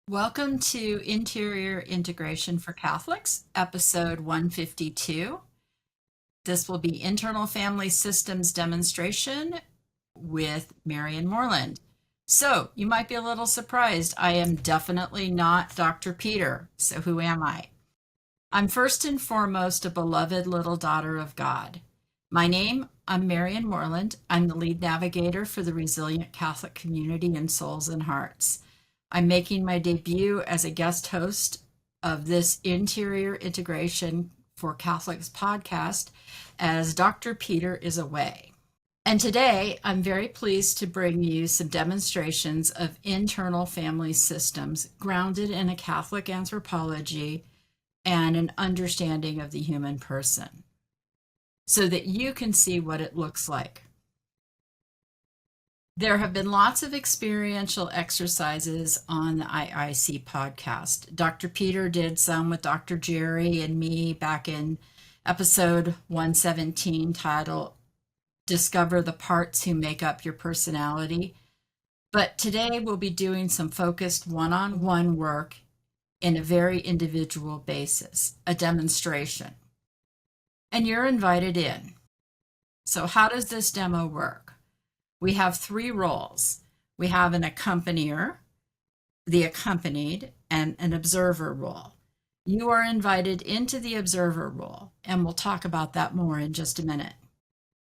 Welcome to Interior Integration for Catholics, episode 152. This will be Internal Family Systems Demonstration with Marion Moreland. So, you might be a little surprised. I am definitely not Dr. Peter. So, who am I? I'm first and foremost a beloved little daughter of God. I'm Marion Moreland. I'm the lead navigator for the resilient Catholic community in Souls and Hearts. I'm making my debut as a guest host of this Interior Integration for Catholics podcast as Dr. Peter is away. And today, I'm very pleased to bring you some demonstrations of internal family systems grounded in a Catholic anthropology and an understanding of the human person, so that you can see what it looks like. There have been lots of experiential exercises on the IIC podcast. Dr. Peter did some with Dr. Jerry and me back in episode 117, titled Discover the Parts Who Make Up Your Personality. But today we'll be doing some focused one-on-one work in a very individual basis, a demonstration. And you're invited in. So how does this demo work? We have three roles. We have an accompanier, the accompanied, and an observer role. You are invited into the observer role, and we'll talk about that more in just a minute.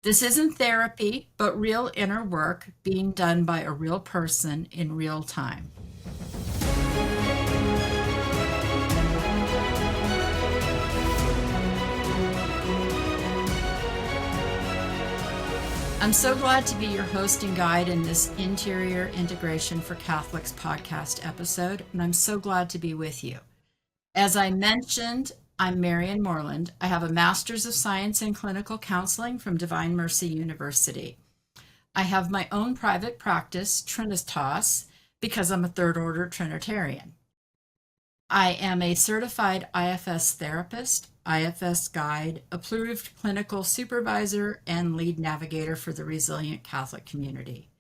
This isn't therapy, but real inner work being done by a real person in real time. I'm so glad to be your host and guide in this Interior Integration for Catholics podcast episode, and I'm so glad to be with you. As I mentioned, I'm Marion Moreland. I have a Master's of Science in Clinical Counseling from Divine Mercy University. I have my own private practice, Trinitas, because I'm a third order Trinitarian. I am a certified IFS therapist, IFS guide, approved clinical supervisor, and lead navigator for the resilient Catholic community.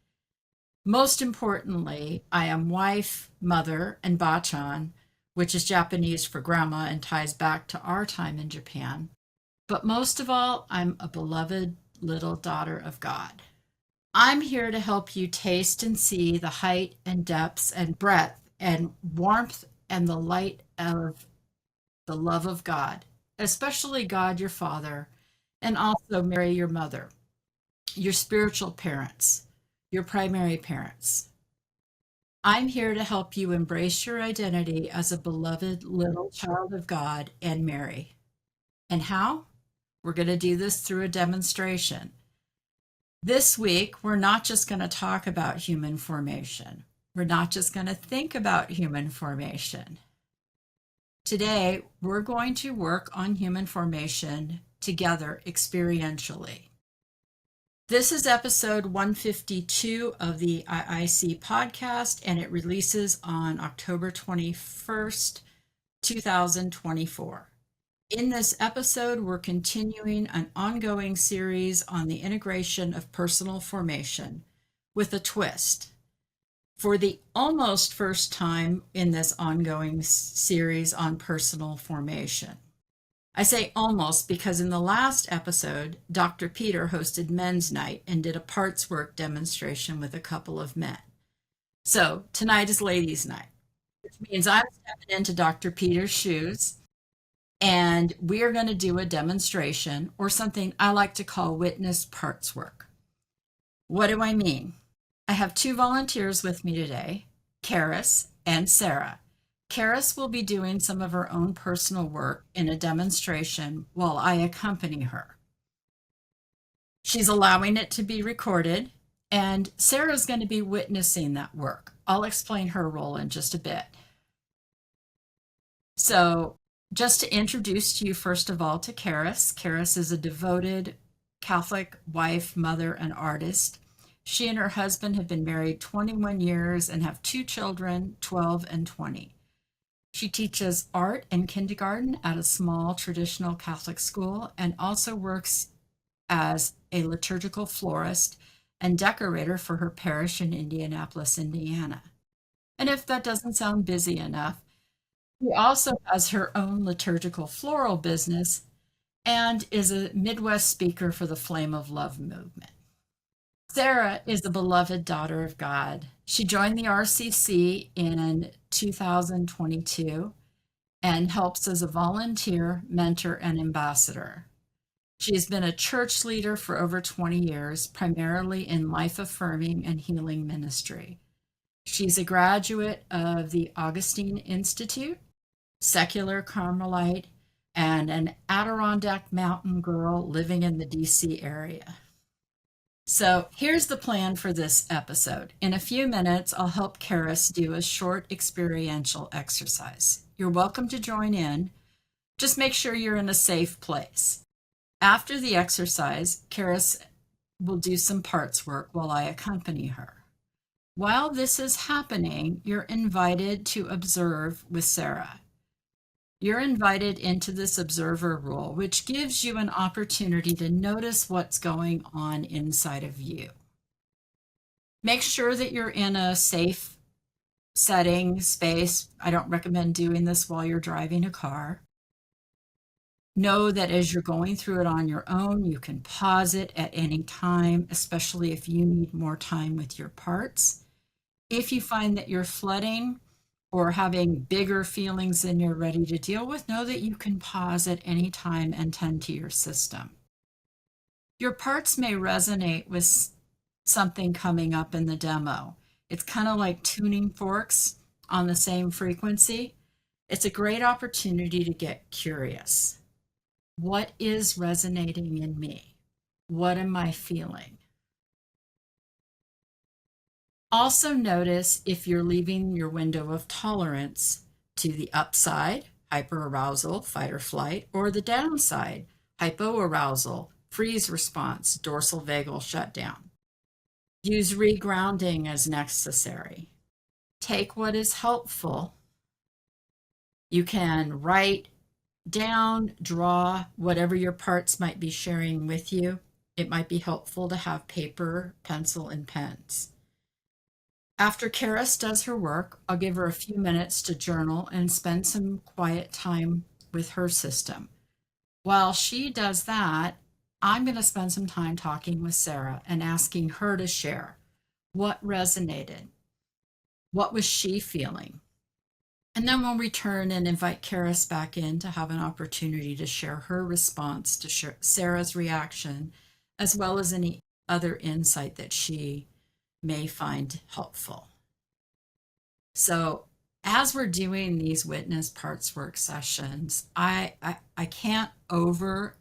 Most importantly, I am wife, mother, and bachan, which is Japanese for grandma and ties back to our time in Japan. But most of all, I'm a beloved little daughter of God. I'm here to help you taste and see the height and depths and breadth and warmth and the light of the love of God, especially God your Father, and also Mary your mother, your spiritual parents, your primary parents. I'm here to help you embrace your identity as a beloved little child of God and Mary. And how? We're going to do this through a demonstration. This week, we're not just going to talk about human formation. We're not just going to think about human formation. Today, we're going to work on human formation together experientially. This is episode 152 of the IIC podcast, and it releases on October 21st, 2024. In this episode, we're continuing an ongoing series on the integration of personal formation with a twist. For the almost first time in this ongoing series on personal formation. I say almost because in the last episode, Dr. Peter hosted Men's Night and did a parts work demonstration with a couple of men. So tonight is Ladies' Night, which means I'm stepping into Dr. Peter's shoes, and we are going to do a demonstration, or something I like to call witness parts work. What do I mean? I have two volunteers with me today, Caris and Sarah. Caris will be doing some of her own personal work in a demonstration while I accompany her. She's allowing it to be recorded, and Sarah's going to be witnessing that work. I'll explain her role in just a bit. So, just to introduce you first of all to Caris. Caris is a devoted Catholic wife, mother, and artist. She and her husband have been married 21 years and have two children, 12 and 20. She teaches art in kindergarten at a small traditional Catholic school and also works as a liturgical florist and decorator for her parish in Indianapolis, Indiana. And if that doesn't sound busy enough, she also has her own liturgical floral business and is a Midwest speaker for the Flame of Love movement. Sarah is a beloved daughter of God. She joined the RCC in 2022 and helps as a volunteer, mentor, and ambassador. She has been a church leader for over 20 years, primarily in life affirming and healing ministry. She's a graduate of the Augustine Institute, secular Carmelite, and an Adirondack mountain girl living in the DC area. So here's the plan for this episode. In a few minutes, I'll help Caris do a short experiential exercise. You're welcome to join in. Just make sure you're in a safe place. After the exercise, Caris will do some parts work while I accompany her. While this is happening, you're invited to observe with Sarah. You're invited into this observer role, which gives you an opportunity to notice what's going on inside of you. Make sure that you're in a safe setting, space. I don't recommend doing this while you're driving a car. Know that as you're going through it on your own, you can pause it at any time, especially if you need more time with your parts. If you find that you're flooding or having bigger feelings than you're ready to deal with, know that you can pause at any time and tend to your system. Your parts may resonate with something coming up in the demo. It's kind of like tuning forks on the same frequency. It's a great opportunity to get curious. What is resonating in me? What am I feeling? Also notice if you're leaving your window of tolerance to the upside, hyperarousal, fight or flight, or the downside, hypoarousal, freeze response, dorsal vagal shutdown. Use regrounding as necessary. Take what is helpful. You can write down, draw, whatever your parts might be sharing with you. It might be helpful to have paper, pencil, and pens. After Caris does her work, I'll give her a few minutes to journal and spend some quiet time with her system. While she does that, I'm going to spend some time talking with Sarah and asking her to share what resonated. What was she feeling? And then we'll return and invite Caris back in to have an opportunity to share her response to Sarah's reaction, as well as any other insight that she may find helpful. So as we're doing these witness parts work sessions, I can't overvalue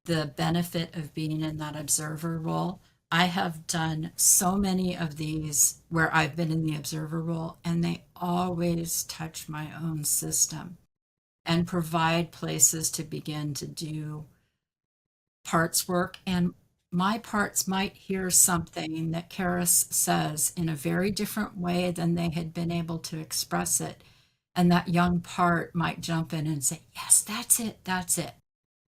the benefit of being in that observer role. I have done so many of these where I've been in the observer role, and they always touch my own system and provide places to begin to do parts work. And my parts might hear something that Caris says in a very different way than they had been able to express it. And that young part might jump in and say, yes, that's it, that's it.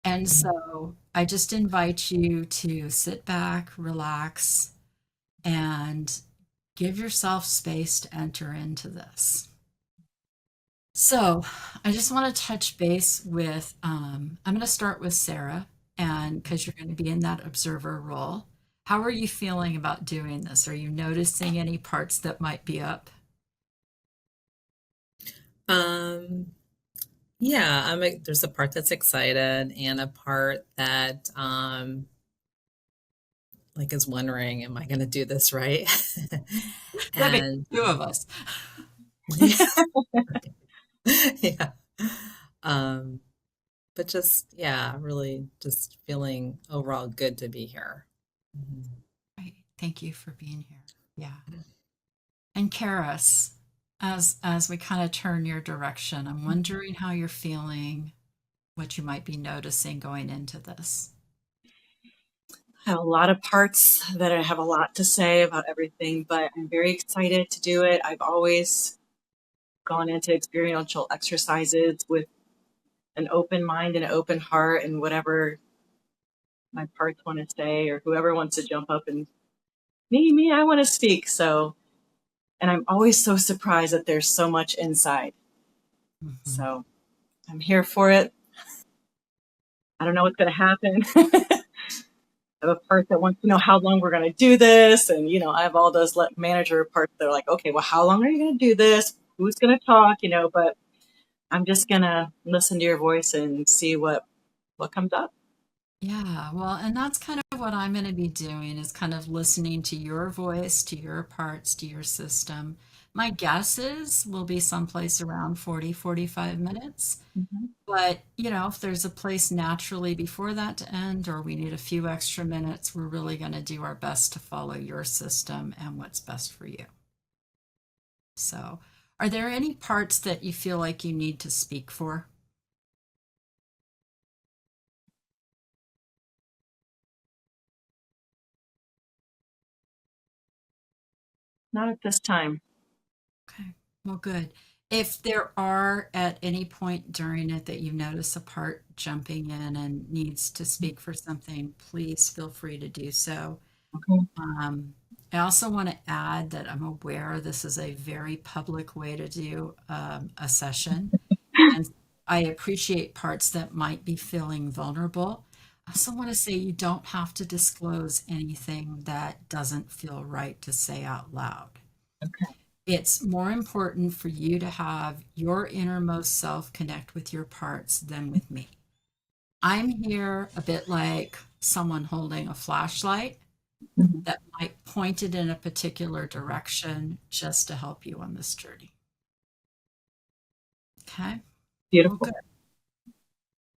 And so I just invite you to sit back, relax, and give yourself space to enter into this. So I just want to touch base with, I'm going to start with Sarah, and because you're going to be in that observer role. How are you feeling about doing this? Are you noticing any parts that might be up? Yeah, there's a part that's excited and a part that like is wondering, am I going to do this right? That makes And two of us. yeah, yeah. Um, but just yeah, really just feeling overall good to be here. Mhm. Right. Thank you for being here. Yeah. And Karis, as we kind of turn your direction, I'm wondering how you're feeling, what you might be noticing going into this. I have a lot of parts that I have a lot to say about everything, but I'm very excited to do it. I've always gone into experiential exercises with an open mind and an open heart, and whatever my parts want to say, or whoever wants to jump up and me, I want to speak. So And I'm always so surprised that there's so much inside. Mhm. So I'm here for it. I don't know what's going to happen. I have a part that wants to know how long we're going to do this. And, I have all those manager parts that are like, okay, well, how long are you going to do this? Who's going to talk? But I'm just going to listen to your voice and see what comes up. Yeah, well, and that's kind of what I'm going to be doing is kind of listening to your voice, to your parts, to your system. My guess is we'll be someplace around 40, 45 minutes. Mhm. But, if there's a place naturally before that to end, or we need a few extra minutes, we're really going to do our best to follow your system and what's best for you. So, are there any parts that you feel like you need to speak for? Not at this time. Okay, well, good. If there are at any point during it that you notice a part jumping in and needs to speak for something, please feel free to do so. Okay. Um, I also want to add that I'm aware this is a very public way to do a session, and I appreciate parts that might be feeling vulnerable. I also want to say you don't have to disclose anything that doesn't feel right to say out loud. Okay. It's more important for you to have your innermost self connect with your parts than with me. I'm here a bit like someone holding a flashlight Mhm. that might point it in a particular direction just to help you on this journey. Okay? Well, Beautiful. good.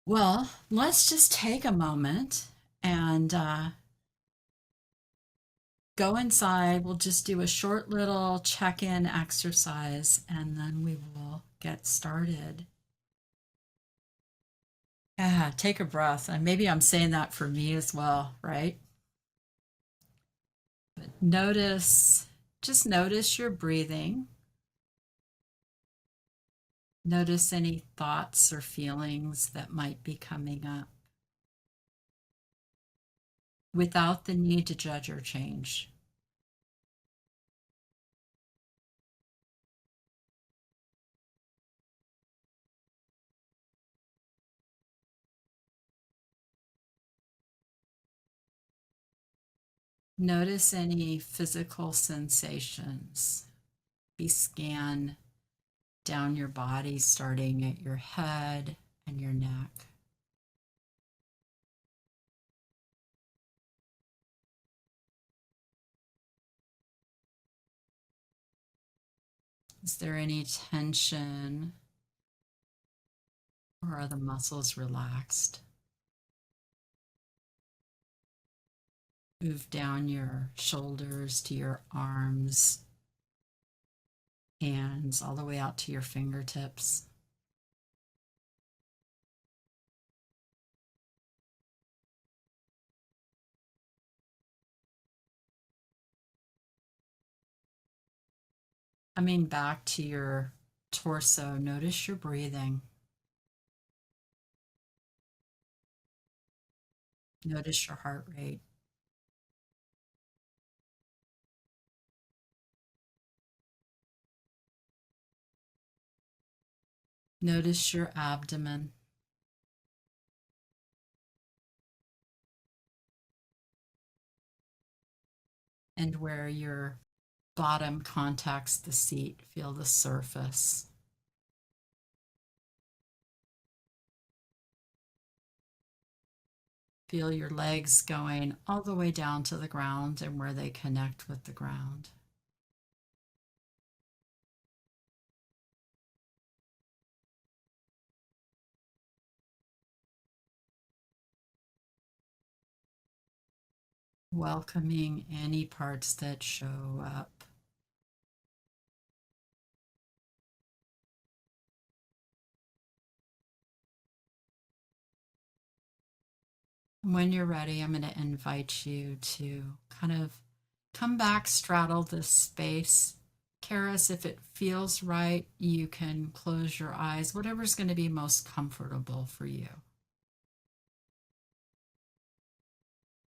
Well, let's just take a moment and go inside. We'll just do a short little check in exercise and then we will get started. Yeah, take a breath. And maybe I'm saying that for me as well, right? But just notice your breathing. Notice any thoughts or feelings that might be coming up without the need to judge or change. Notice any physical sensations. Be scan down your body, starting at your head and your neck. Is there any tension or are the muscles relaxed? Move down your shoulders to your arms, hands, all the way out to your fingertips. Coming back to your torso, notice your breathing. Notice your heart rate. Notice your abdomen. And where your bottom contacts the seat, feel the surface. Feel your legs going all the way down to the ground and where they connect with the ground. Welcoming any parts that show up. When you're ready, I'm going to invite you to kind of come back, straddle this space. Caris, if it feels right, you can close your eyes, whatever's going to be most comfortable for you.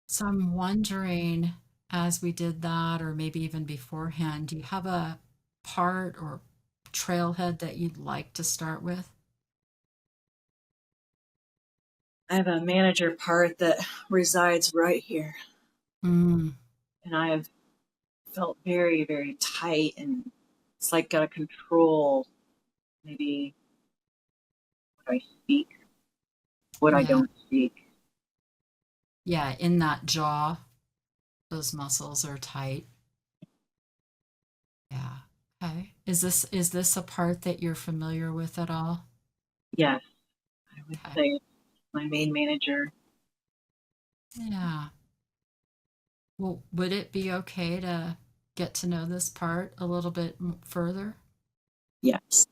So I'm wondering, as we did that, or maybe even beforehand, do you have a part or trailhead that you'd like to start with? I have a manager part that resides right here, Mm, and I have felt very, very tight, and it's like got to control maybe what I speak, what I yeah. don't speak. Yeah, in that jaw, those muscles are tight. Yeah. Okay. Is this a part that you're familiar with at all? Yes, I would Okay. say it's my main manager. Yeah. Well, would it be okay to get to know this part a little bit further? Yes.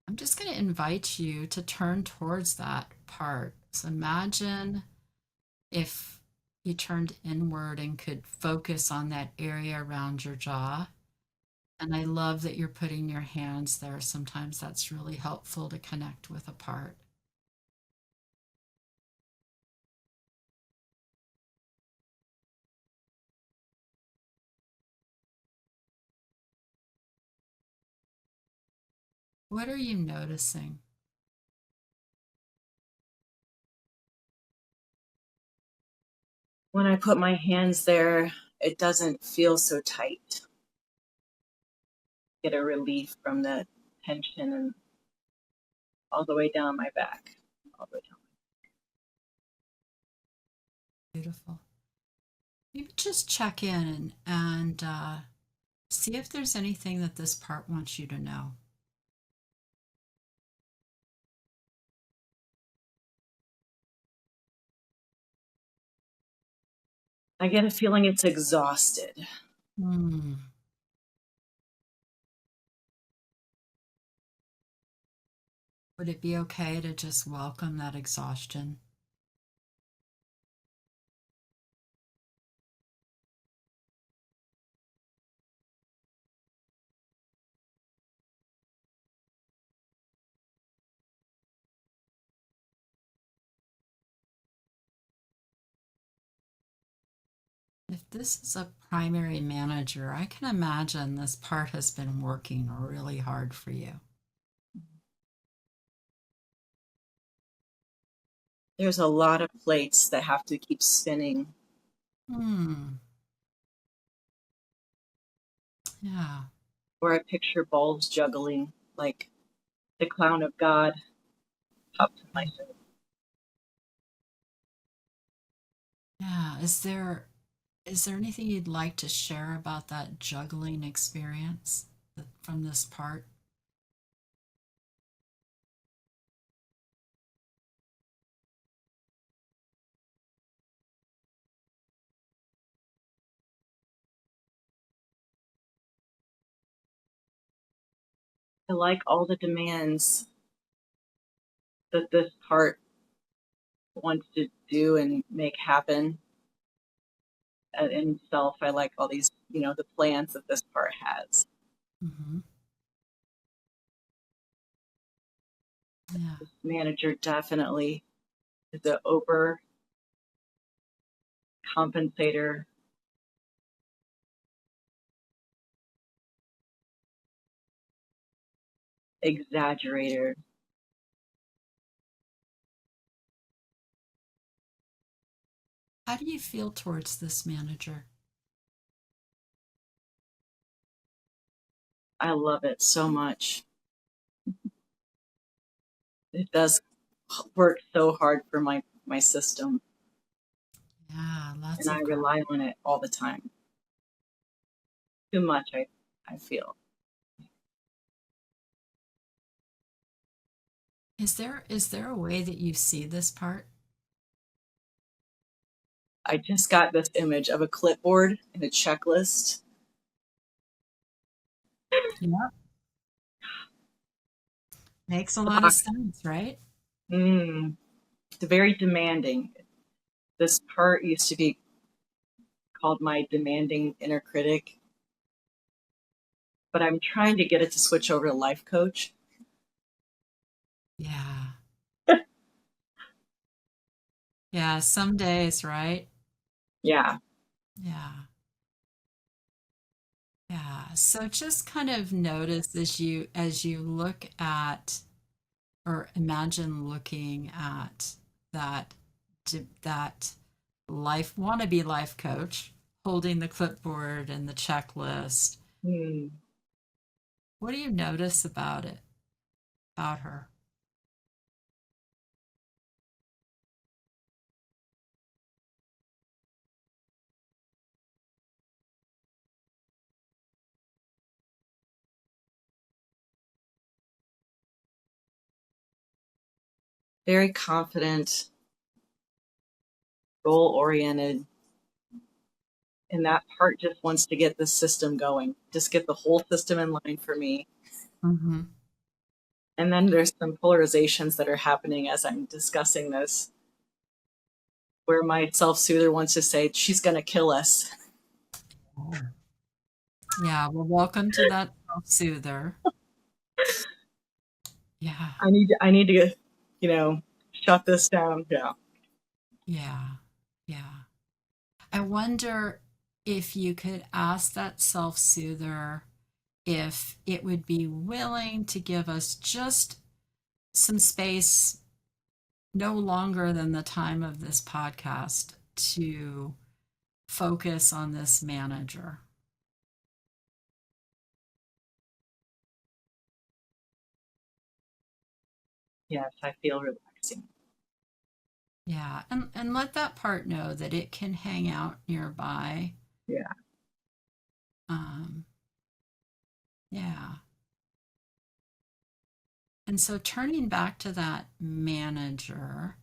I'm just going to invite you to turn towards that part. So imagine if you turned inward and could focus on that area around your jaw. And I love that you're putting your hands there. Sometimes that's really helpful to connect with a part. What are you noticing? When I put my hands there, it doesn't feel so tight. Get a relief from the tension and all the way down my back. All the way down. Beautiful. Maybe just check in and see if there's anything that this part wants you to know. I get a feeling it's exhausted. Hmm. Would it be okay to just welcome that exhaustion? If this is a primary manager, I can imagine this part has been working really hard for you. There's a lot of plates that have to keep spinning. Hmm. Yeah. Or I picture balls juggling like the clown of God up to my head. Yeah. Is there anything you'd like to share about that juggling experience from this part? I like all the demands that this part wants to do and make happen in self. I like all these, the plans that this part has. Mm-hmm. Yeah. This manager definitely is the over compensator, exaggerator. How do you feel towards this manager? I love it so much. It does work so hard for my system, Yeah, lots and I of rely on it all the time. Too much, I feel. Is there a way that you see this part? I just got this image of a clipboard and a checklist. Yeah. Makes a lot of Box. sense, right? It's very demanding. This part used to be called my demanding inner critic, but I'm trying to get it to switch over to life coach. Yeah. Yeah, some days, right? Yeah. Yeah. Yeah. So just kind of notice as you look at or imagine looking at that that life wannabe life coach holding the clipboard and the checklist. Hmm. What do you notice about it, about her? Very confident, goal oriented, and that part just wants to get the system going, just get the whole system in line for me. Mm-hmm. And then there's some polarizations that are happening as I'm discussing this, where my self-soother wants to say, she's going to kill us. Yeah, well, welcome to that self-soother. Yeah, I need to, shut this down. Yeah. yeah, yeah. I wonder if you could ask that self-soother if it would be willing to give us just some space, no longer than the time of this podcast, to focus on this manager. Yes, I feel relaxing. Yeah, and let that part know that it can hang out nearby. Yeah. Um, yeah. And so turning back to that manager,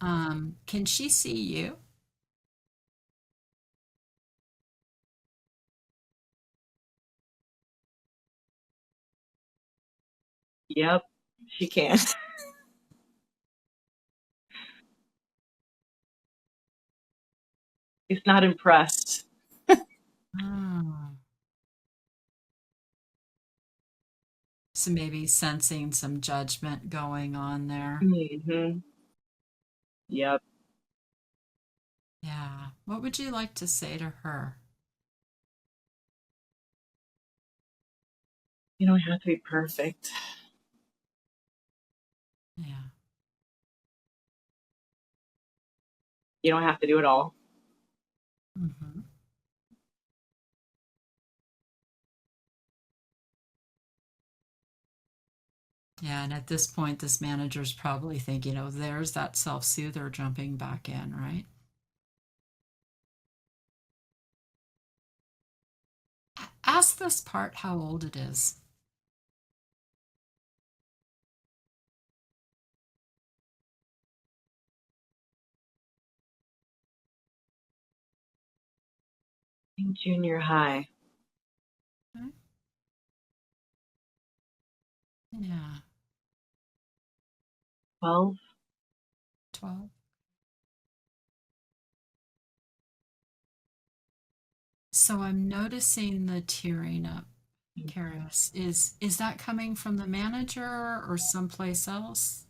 can she see you? Yep, she can. She's not impressed. Oh. So maybe sensing some judgment going on there. Hmm. Yep. Yeah. What would you like to say to her? You don't have to be perfect. Yeah. You don't have to do it all. Hmm. Yeah. And at this point, this manager's probably thinking, oh, there's that self soother jumping back in, right? Ask this part how old it is. In junior high, Okay. Yeah. 12. 12. So I'm noticing the tearing up, Caris. Is that coming from the manager or someplace else?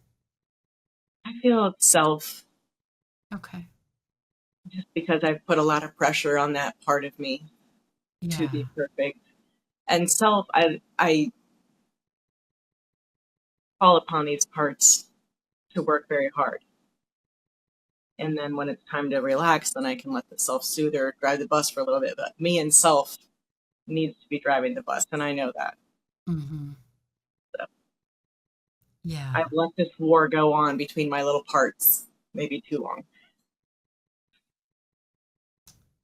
I feel self, Okay. just because I've put a lot of pressure on that part of me to Yeah. be perfect. And self, I call upon these parts to work very hard. And then when it's time to relax, then I can let the self-soother drive the bus for a little bit. But me and self needs to be driving the bus, and I know that. Mm-hmm. So Yeah. I've let this war go on between my little parts, maybe too long.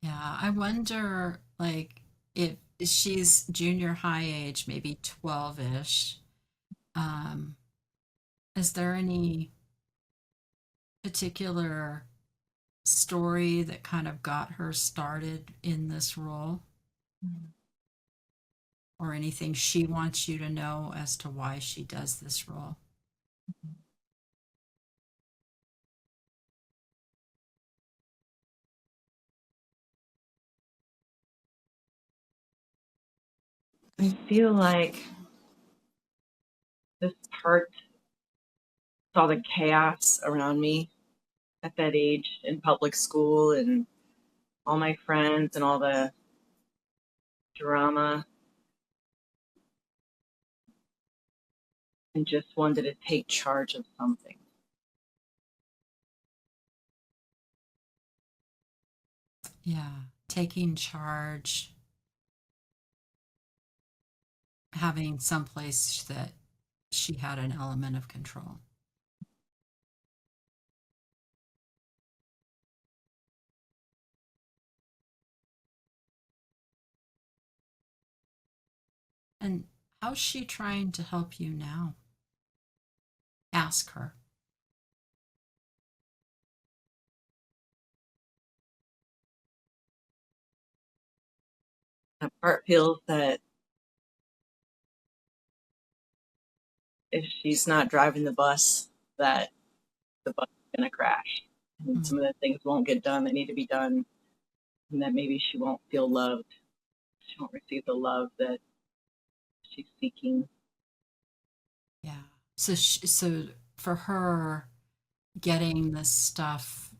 Yeah. I wonder, like, if she's junior high age, maybe 12-ish. Um, is there any particular story that kind of got her started in this role, or anything she wants you to know as to why she does this role? I feel like this part saw the chaos around me at that age in public school and all my friends and all the drama, and just wanted to take charge of something. Yeah, taking charge, having someplace that she had an element of control. And how's she trying to help you now? Ask her. That part feels that if she's not driving the bus, that the bus is going to crash. And some of the things won't get done that need to be done. And that maybe she won't feel loved. She won't receive the love that she's seeking. Yeah. So for her, getting this stuff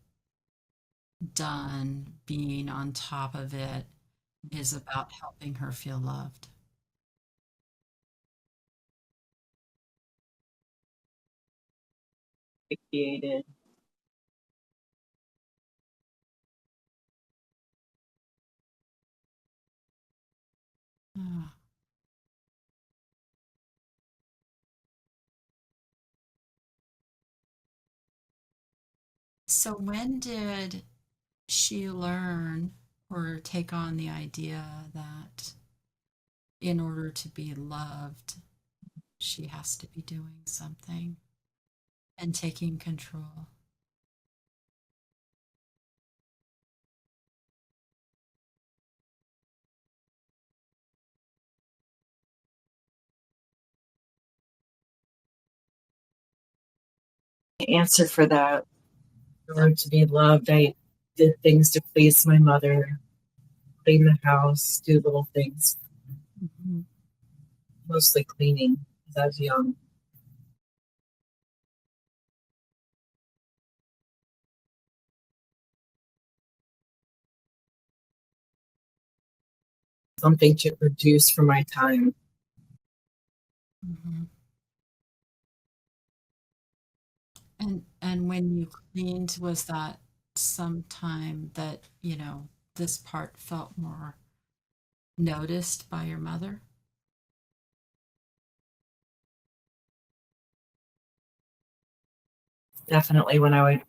done, being on top of it, is about helping her feel loved. Asphyxiated. Ah. So when did she learn or take on the idea that in order to be loved, she has to be doing something and taking control? The answer for that, in order to be loved, I did things to please my mother, clean the house, do little things, Mhm. mostly cleaning as I was young. Something to produce for my time. Mhm. And when you cleaned, was that some time that, this part felt more noticed by your mother? Definitely when I would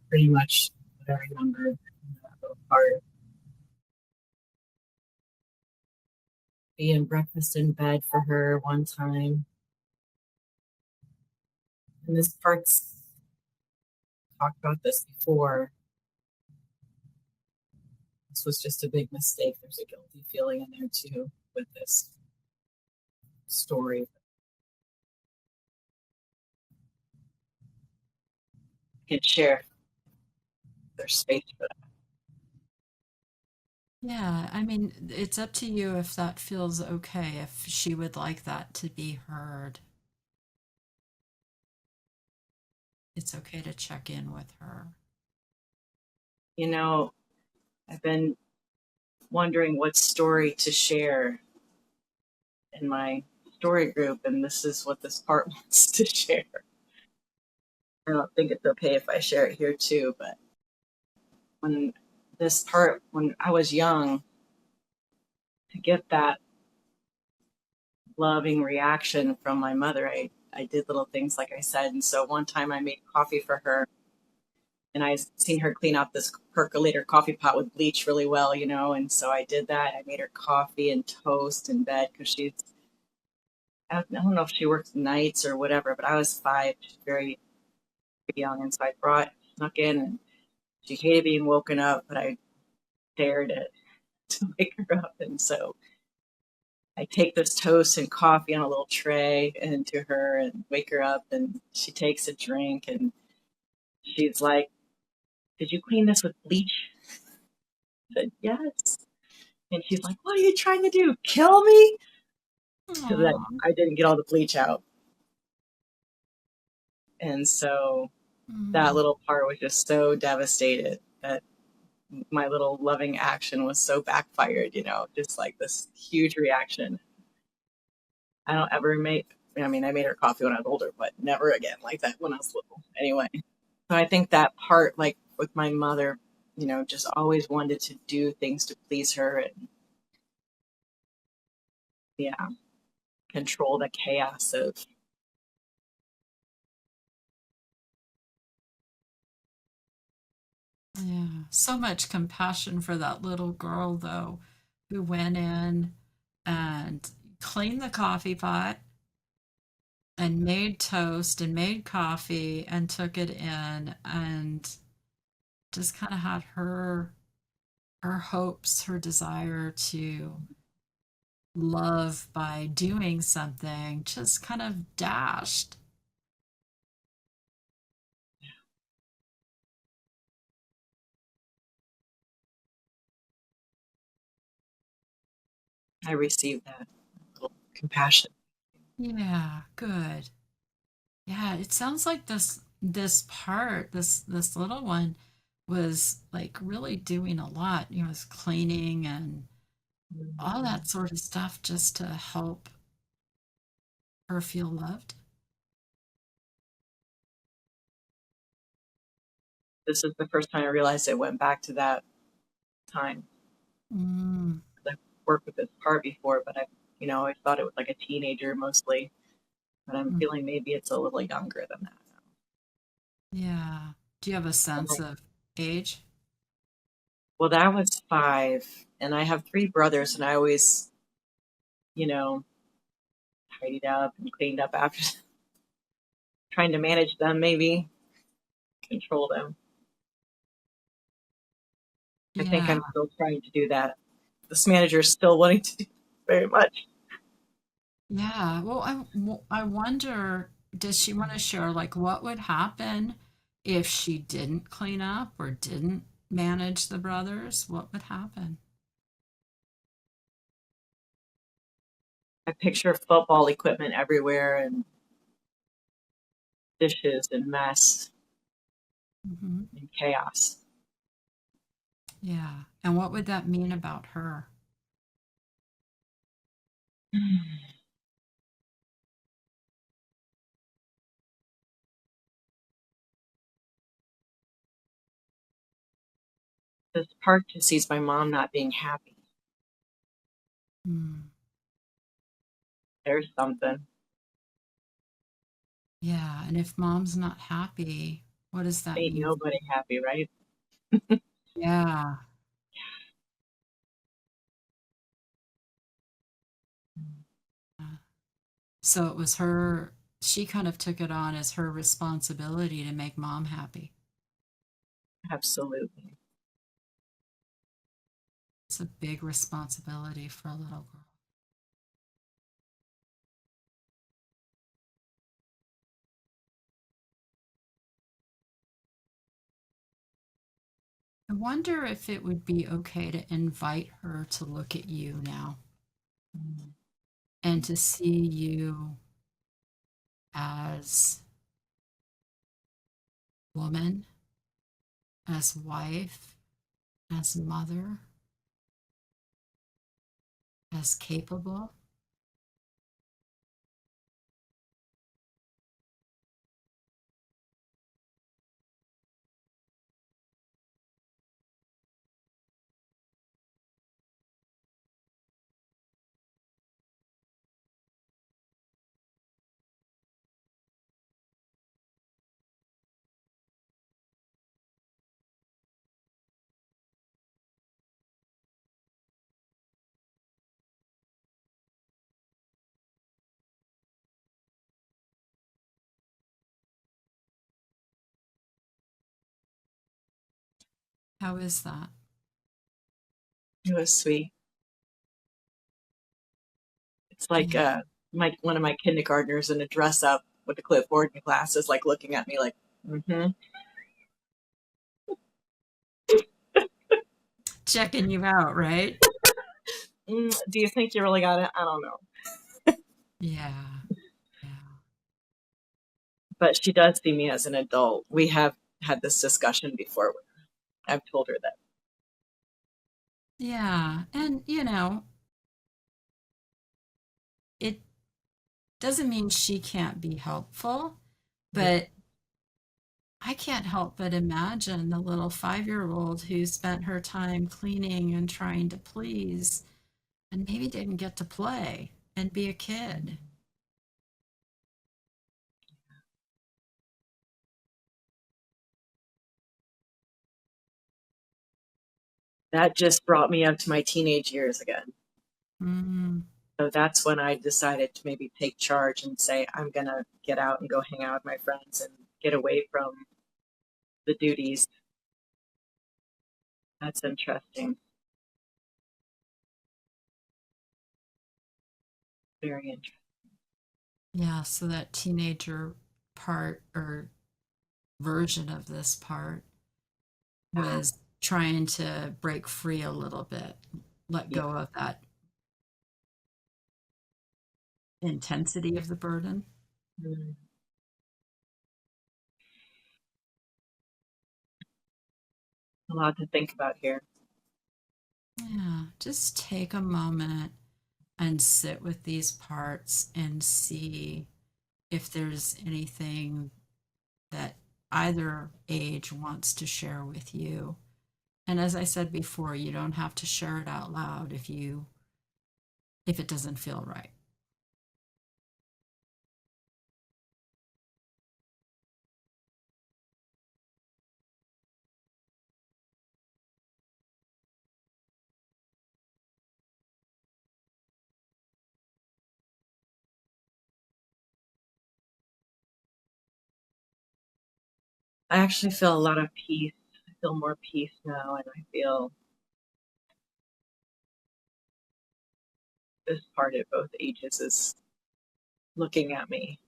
pretty much what I remember that little part. Being breakfast in bed for her one time. And this part's talked about this before. This was just a big mistake. There's a guilty feeling in there too with this story. I can share there's space for that. Yeah, I mean, it's up to you if that feels okay, if she would like that to be heard. It's okay to check in with her. You know, I've been wondering what story to share in my story group, and this is what this part wants to share. I don't think it's okay if I share it here too, but when when I was young, to get that loving reaction from my mother, I did little things like I said. And so one time I made coffee for her, and I seen her clean out this percolator coffee pot with bleach really well, and so I did that. I made her coffee and toast in bed because I don't know if she works nights or whatever, but I was 5, she's very young. And so snuck in, and she hated being woken up, but I dared it to wake her up. And so I take this toast and coffee on a little tray into her and wake her up, and she takes a drink, and she's like, "Did you clean this with bleach?" I said, "Yes." And she's like, "What are you trying to do? Kill me?" Because Aw. I didn't get all the bleach out. And so that little part was just so devastated that my little loving action was so backfired, just like this huge reaction. I don't ever I made her coffee when I was older, but never again like that when I was little. Anyway, so I think that part, like with my mother, just always wanted to do things to please her and, yeah, control the chaos of. Yeah, so much compassion for that little girl, though, who went in and cleaned the coffee pot and made toast and made coffee and took it in and just kind of had her hopes, her desire to love by doing something just kind of dashed. I received that little compassion. Yeah, good. Yeah, it sounds like this little one was like really doing a lot. Was cleaning and all that sort of stuff just to help her feel loved. This is the first time I realized I went back to that time. Mm, I've worked with this part before, but I thought it was like a teenager mostly, but I'm mm. feeling maybe it's a little younger than that. Yeah. Do you have a sense Okay. of age? Well, that was 5, and I have 3 brothers, and I always, you know, tidied up and cleaned up after, trying to manage them, maybe control them. I think Yeah. I'm still trying to do that. This manager is still wanting to do very much. Yeah. Well, I wonder, does she want to share like what would happen if she didn't clean up or didn't manage the brothers? What would happen? I picture football equipment everywhere and dishes and mess Hmm. and chaos. Yeah. And what would that mean about her? This part just sees my mom not being happy. Mm. There's something. Yeah. And if mom's not happy, what does that Ain't mean? nobody happy, right? Yeah. So it was her, she kind of took it on as her responsibility to make mom happy. Absolutely. It's a big responsibility for a little girl. I wonder if it would be okay to invite her to look at you now Mm. and to see you as woman, as wife, as mother, as capable. How is that? It was sweet. It's like Yeah. one of my kindergartners in a dress up with a clipboard and glasses, like looking at me like, mm-hmm. Checking you out, right? Do you think you really got it? I don't know. Yeah. Yeah. But she does see me as an adult. We have had this discussion before. I've told her that. Yeah. And, it doesn't mean she can't be helpful, Yeah. but I can't help but imagine the little 5-year-old who spent her time cleaning and trying to please and maybe didn't get to play and be a kid. That just brought me up to my teenage years again. Mm, So that's when I decided to maybe take charge and say, I'm going to get out and go hang out with my friends and get away from the duties. That's interesting. Very interesting. yeah, so that teenager part or version of this part was trying to break free a little bit, let Yeah. go of that intensity of the burden. Mm. A lot to think about here. Yeah, just take a moment and sit with these parts and see if there's anything that either age wants to share with you. And as I said before, you don't have to share it out loud if it doesn't feel right. I actually feel a lot of peace. I feel more peace now, and I feel this part at both ages is looking at me.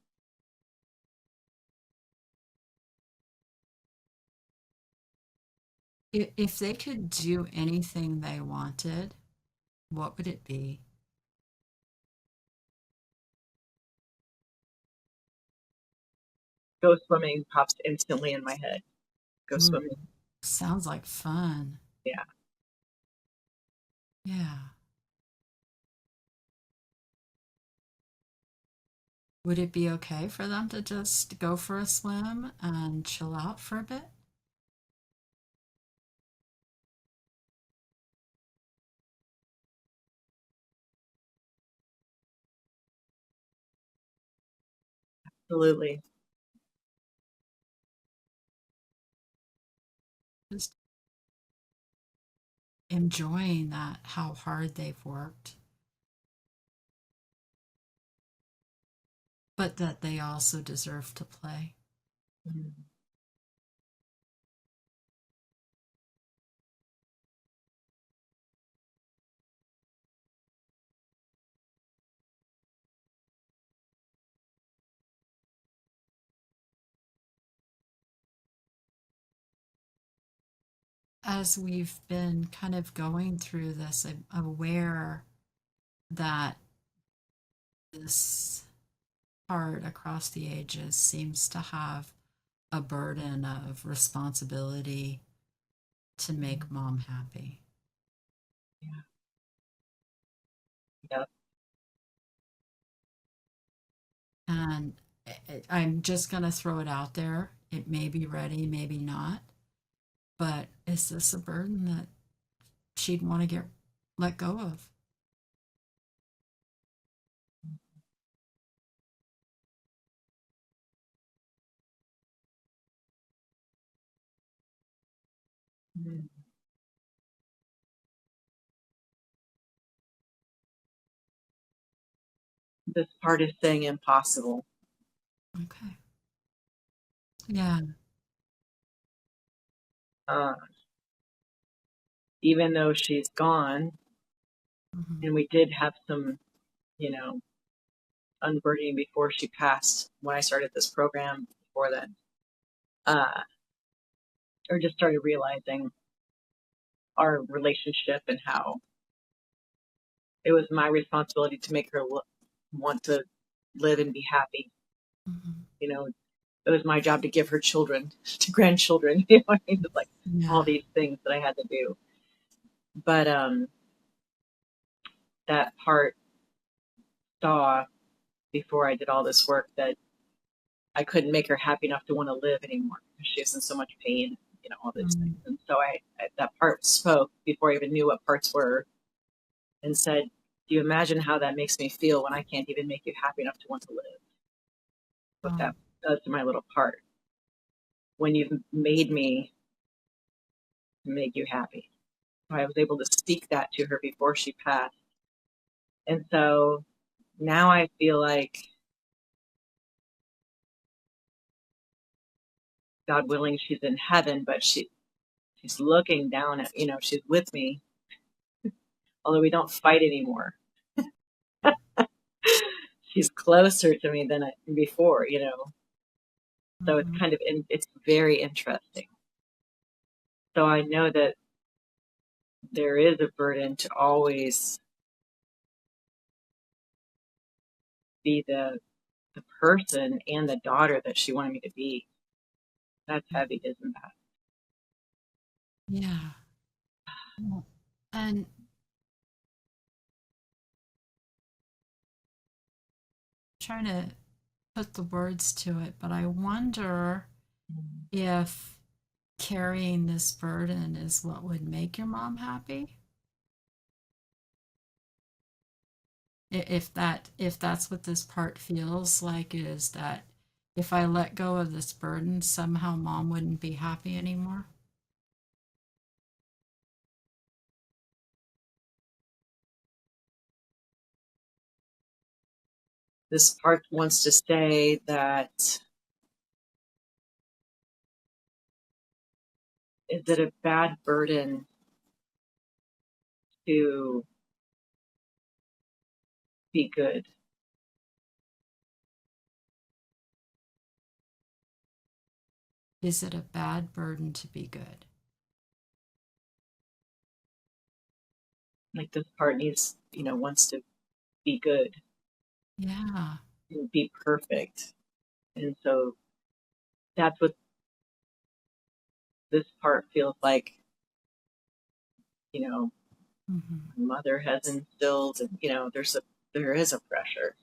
If they could do anything they wanted, what would it be? Go swimming pops instantly in my head. Go Ooh, swimming. sounds like fun. Yeah. Yeah. Would it be okay for them to just go for a swim and chill out for a bit? Absolutely. Just enjoying that, how hard they've worked, but that they also deserve to play. Mm. As we've been kind of going through this, I'm aware that this part across the ages seems to have a burden of responsibility to make mom happy. Yeah. Yeah. And I'm just going to throw it out there. It may be ready, maybe not. But is this a burden that she'd want to get let go of? Mm. This part is saying impossible. Okay. Yeah. Uh, Even though she's gone, Hmm. and we did have some, you know, unburdening before she passed when I started this program before then, or just started realizing our relationship and how it was my responsibility to make her want to live and be happy. Hmm. You know, it was my job to give her children to grandchildren. You know what I mean? It's like all Yeah. these things that I had to do. But that part saw before I did all this work that I couldn't make her happy enough to want to live anymore because she was in so much pain, all these things. And so that part spoke before I even knew what parts were and said, do you imagine how that makes me feel when I can't even make you happy enough to want to live? What Oh, that does to my little part. When you've made me to make you happy. So I was able to speak that to her before she passed. And so now I feel like, God willing, she's in heaven, but she's looking down at, she's with me, although we don't fight anymore. She's closer to me than before, So it's mhm. kind of, it's very interesting. So I know that there is a burden to always be the person and the daughter that she wanted me to be. That's heavy, isn't that? Yeah. Well, and trying to put the words to it, but I wonder if carrying this burden is what would make your mom happy. If that's what this part feels like, is that if I let go of this burden, somehow mom wouldn't be happy anymore. This part wants to say that, is it a bad burden to be good? Is it a bad burden to be good? Like this part needs, wants to be good Yeah. and be perfect. And so that's what this part feels like, you know, Hmm. my mother has instilled, and, there is a pressure.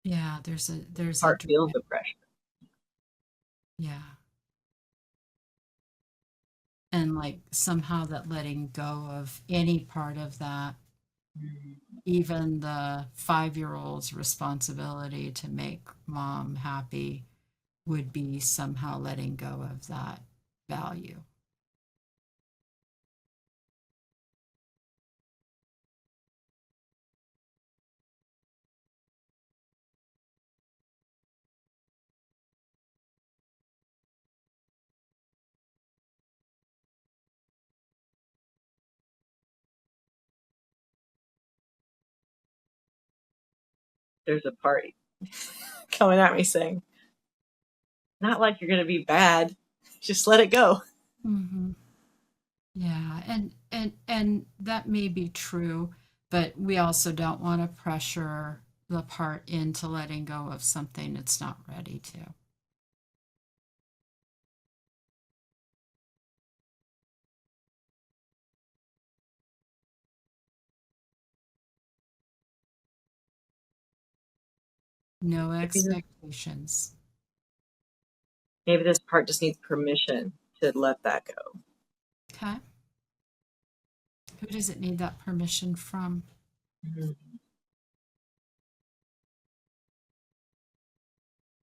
Yeah, there's a Part feels drive. the pressure. Yeah. And like somehow that letting go of any part of that, Mhm. even the 5-year-old's responsibility to make mom happy, would be somehow letting go of that value. There's a part coming at me saying, not like you're going to be bad. Just let it go. Hmm. Yeah, and that may be true, but we also don't want to pressure the part into letting go of something it's not ready to. No expectations. Maybe this part just needs permission to let that go. Okay. Who does it need that permission from? Mhm.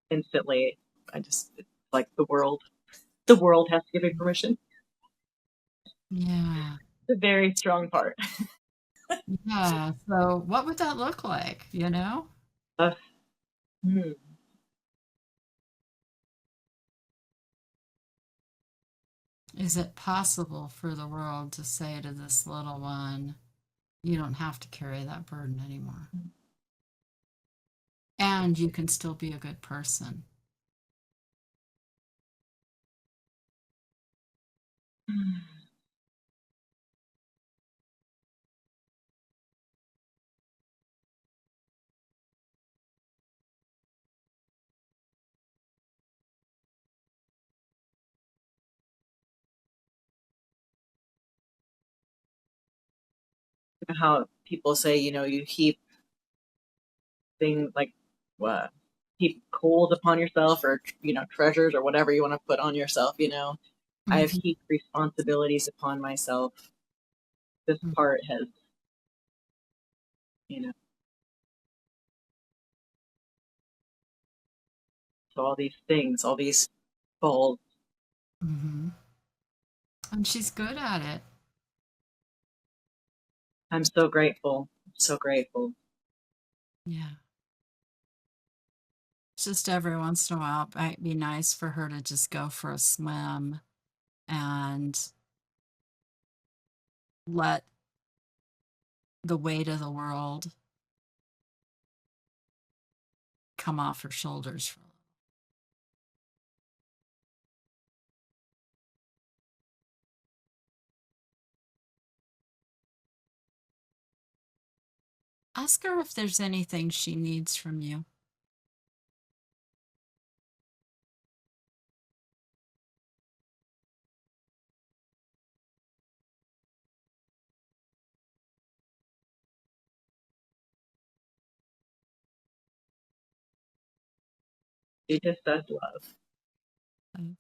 Instantly, it's like the world. The world has to give me permission. Yeah. It's a very strong part. Yeah. So what would that look like, you know? Uh, hmm. Is it possible for the world to say to this little one, you don't have to carry that burden anymore? And you can still be a good person. how people say, you heap things like what heap coals upon yourself, or treasures, or whatever you want to put on yourself. I have Mhm. heaped responsibilities upon myself. This part has, you know so all these things, all these balls. Mhm. And she's good at it. I'm so grateful, so grateful. Yeah. It's just every once in a while, it might be nice for her to just go for a swim and let the weight of the world come off her shoulders for a little. Ask her if there's anything she needs from you. She just does love. Mm.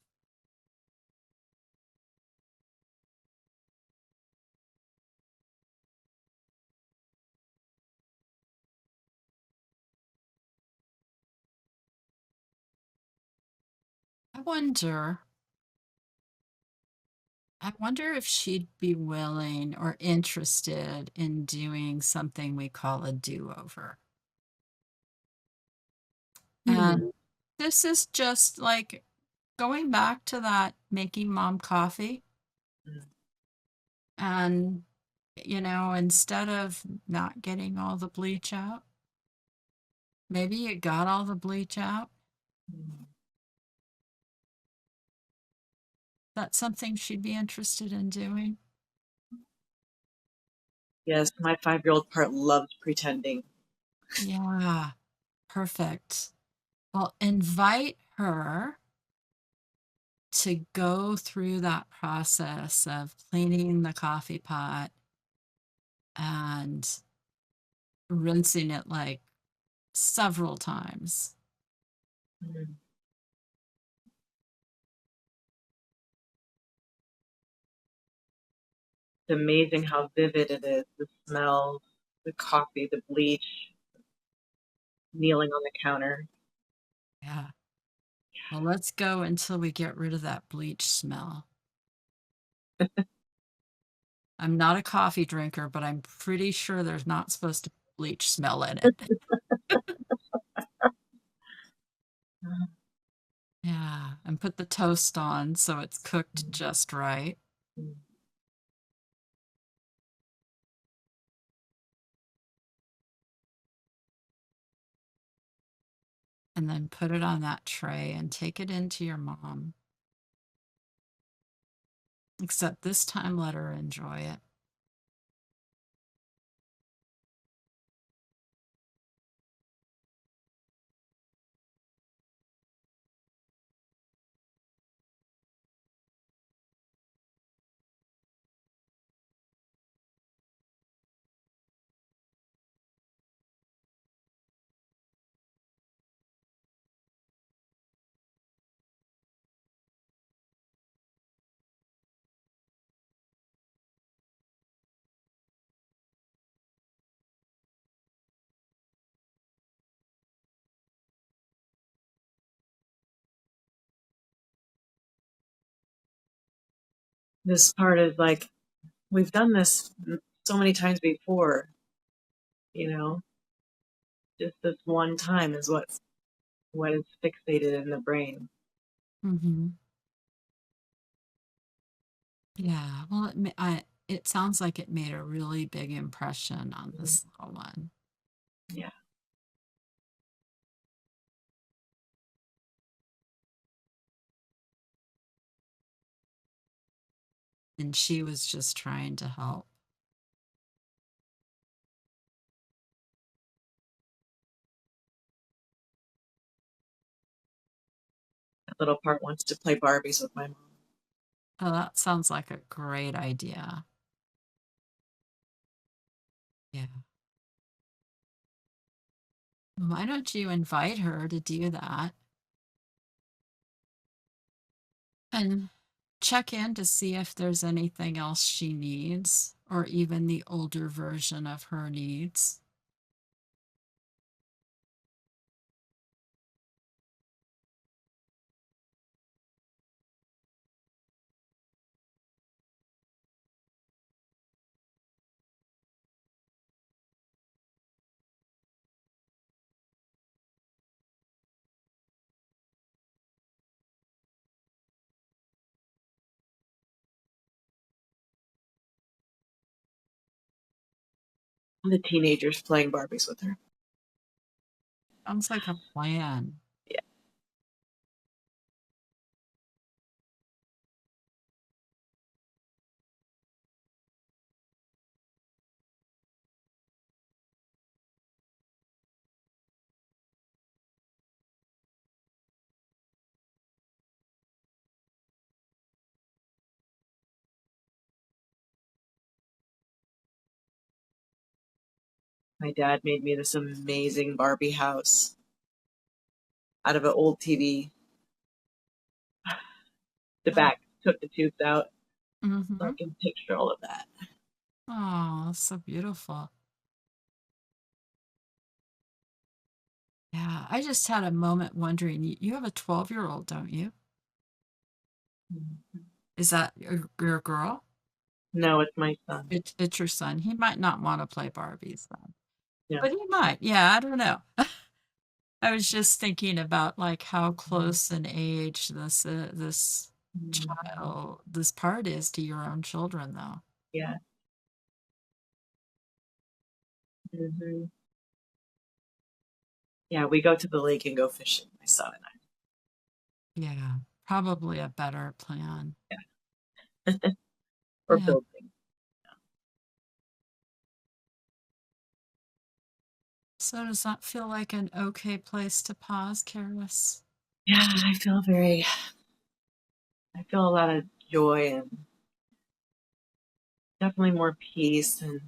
I wonder, I wonder if she'd be willing or interested in doing something we call a do-over. Hmm. And this is just like going back to that making mom coffee. And, instead of not getting all the bleach out, maybe you got all the bleach out. That's something she'd be interested in doing. Yes, my 5-year-old part loves pretending. Yeah, perfect. Well, invite her to go through that process of cleaning the coffee pot and rinsing it like several times. Mm. It's amazing how vivid it is. The smell, the coffee, the bleach, kneeling on the counter. Yeah. Well, let's go until we get rid of that bleach smell. I'm not a coffee drinker, but I'm pretty sure there's not supposed to be bleach smell in it. Yeah, and put the toast on so it's cooked just right. And then put it on that tray and take it into your mom. Except this time, let her enjoy it. This part is like, we've done this so many times before, you know, just this one time is what is fixated in the brain. Mm-hmm. Yeah, well, it sounds like it made a really big impression on this little one. Yeah. And she was just trying to help. That little part wants to play Barbies with my mom. Oh, that sounds like a great idea. Yeah. Why don't you invite her to do that and check in to see if there's anything else she needs or even the older version of her needs? The teenagers playing Barbies with her. Sounds like a plan. Yeah. My dad made me this amazing Barbie house out of an old TV. The back took the tubes out, so I Mm-hmm. can picture all of that. Oh, so beautiful. Yeah, I just had a moment wondering, you have a 12-year-old, don't you? Mhm. Is that your girl? No, it's my son. It's your son. He might not want to play Barbies then, Yeah. but he might. Yeah, I don't know. I was just thinking about like how Mhm. close an age this Mhm. child this part is to your own children, though. Yeah. Hmm. Yeah, we go to the lake and go fishing, my son and Yeah, probably a better plan. I. Or Yeah. building. So does that feel like an okay place to pause, Caris? Yeah, I feel a lot of joy and definitely more peace and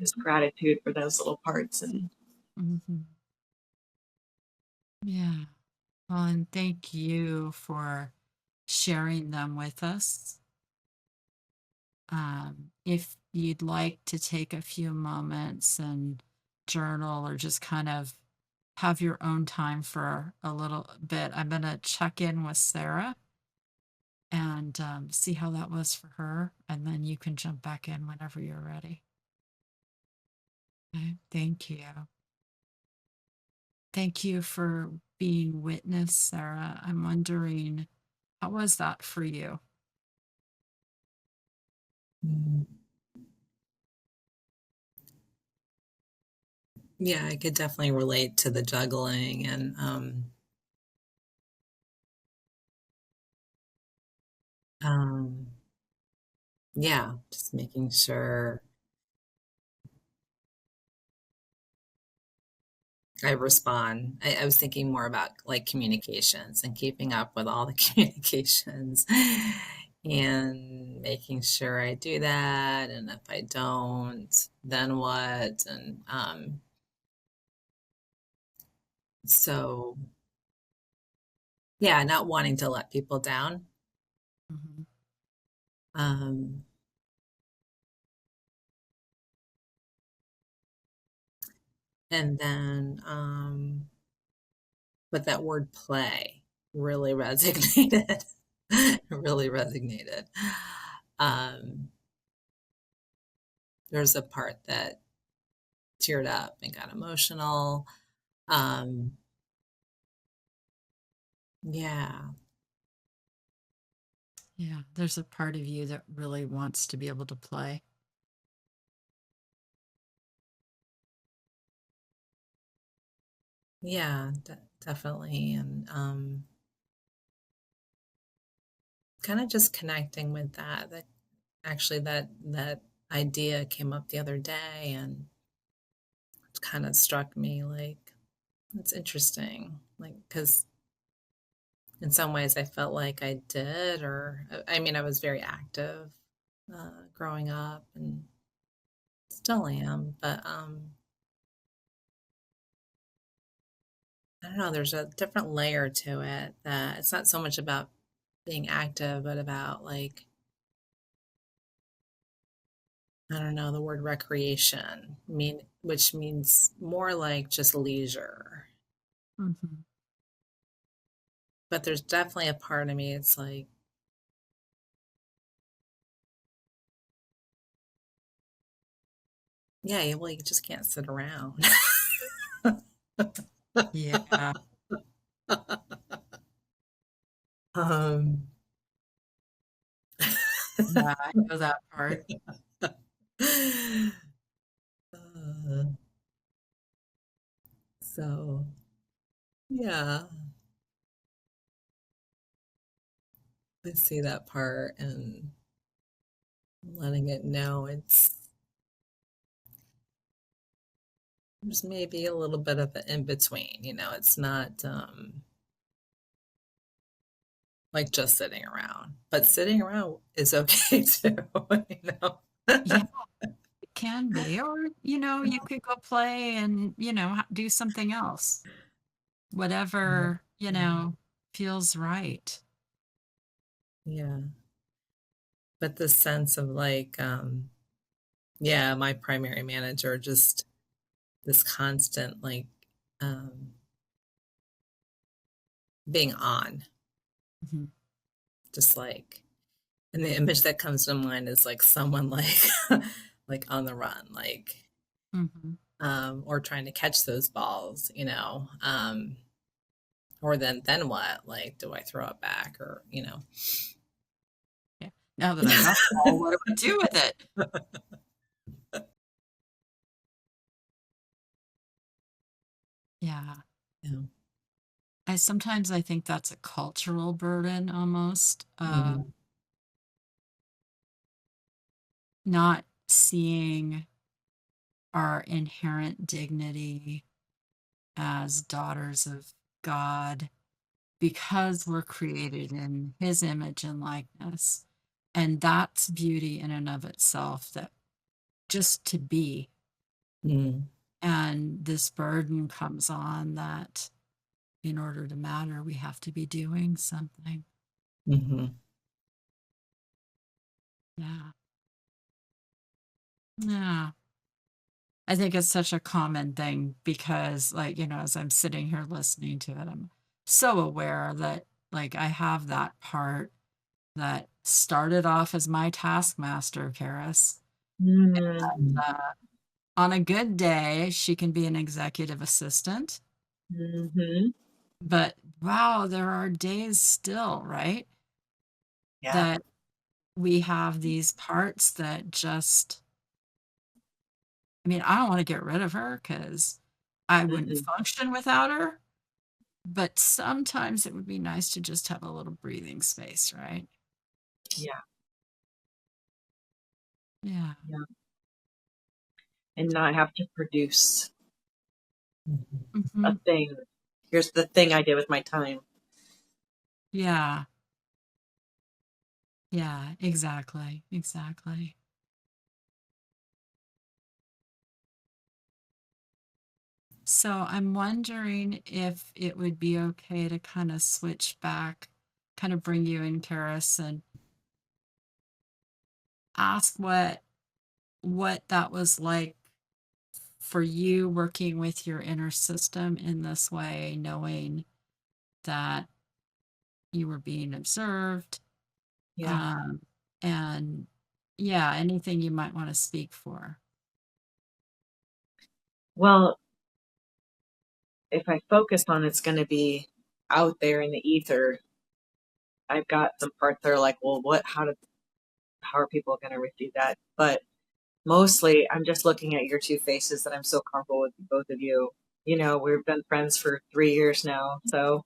just gratitude for those little parts. And Hmm. Yeah. Well, and thank you for sharing them with us. If you'd like to take a few moments and journal or just kind of have your own time for a little bit, I'm going to check in with Sarah and see how that was for her. And then you can jump back in whenever you're ready. Okay. Thank you. Thank you for being witness, Sarah. I'm wondering, how was that for you? Mm. Yeah, I could definitely relate to the juggling and um yeah, just making sure I respond. I was thinking more about like communications and keeping up with all the communications and making sure I do that. And if I don't, then what? And so, yeah, not wanting to let people down. Hmm. Um, and then, but that word play really resonated, really resonated. Um, there's a part that teared up and got emotional. Um, yeah, Yeah, there's a part of you that really wants to be able to play. yeah, definitely. And kind of just connecting with that. That actually that idea came up the other day and it kind of struck me like it's interesting. Like, because in some ways I felt like I did, or I mean, I was very active growing up and Still am, but I don't know, there's a different layer to it that it's not so much about being active, but about like, I don't know, the word recreation, which means more like just leisure. Mm-hmm. But there's definitely a part of me, it's like, yeah, well, you just can't sit around. Yeah. um, Yeah, I know that part. uh, so, yeah, I see that part and letting it know there's maybe a little bit of an in between, it's not like just sitting around, but sitting around is okay too, you know. Yeah, it can be. Or, you could go play and, do something else. Yeah. Whatever, feels right. Yeah. But the sense of like, yeah, my primary manager, just this constant like um being on, Mhm. just like, and the image that comes to mind is like someone like like on the run, like Mhm. or trying to catch those balls, or then what? Like, do I throw it back or, Yeah. Now that I got the ball, what do I do with it? Yeah. Yeah. I think that's a cultural burden almost. Mhm. Not seeing our inherent dignity as daughters of God because we're created in his image and likeness. And that's beauty in and of itself, that just to be. Mhm. And this burden comes on that in order to matter, we have to be doing something. Mhm. Yeah. Yeah. I think it's such a common thing because, like, as I'm sitting here listening to it, I'm so aware that, like, I have that part that started off as my taskmaster, Caris. Mm-hmm. Uh, on a good day, she can be an executive assistant, Mm-hmm. but wow, there are days still, right? Yeah. That we have these parts that just, I mean, I don't want to get rid of her because I wouldn't Mm-mm. function without her. But sometimes it would be nice to just have a little breathing space, right? Yeah. Yeah. Yeah. And not have to produce Mhm. a Hmm. thing. Here's the thing I did with my time. Yeah. Yeah. Exactly. Exactly. So I'm wondering if it would be okay to kind of switch back, kind of bring you in, Karis, and ask what that was like for you working with your inner system in this way, knowing that you were being observed. Yeah. Um, and yeah, anything you might want to speak for. Well, if I focus on it's going to be out there in the ether, I've got some parts that are like, well, how are people going to receive that? But mostly, I'm just looking at your two faces that I'm so comfortable with both of you. We've been friends for 3 years now, so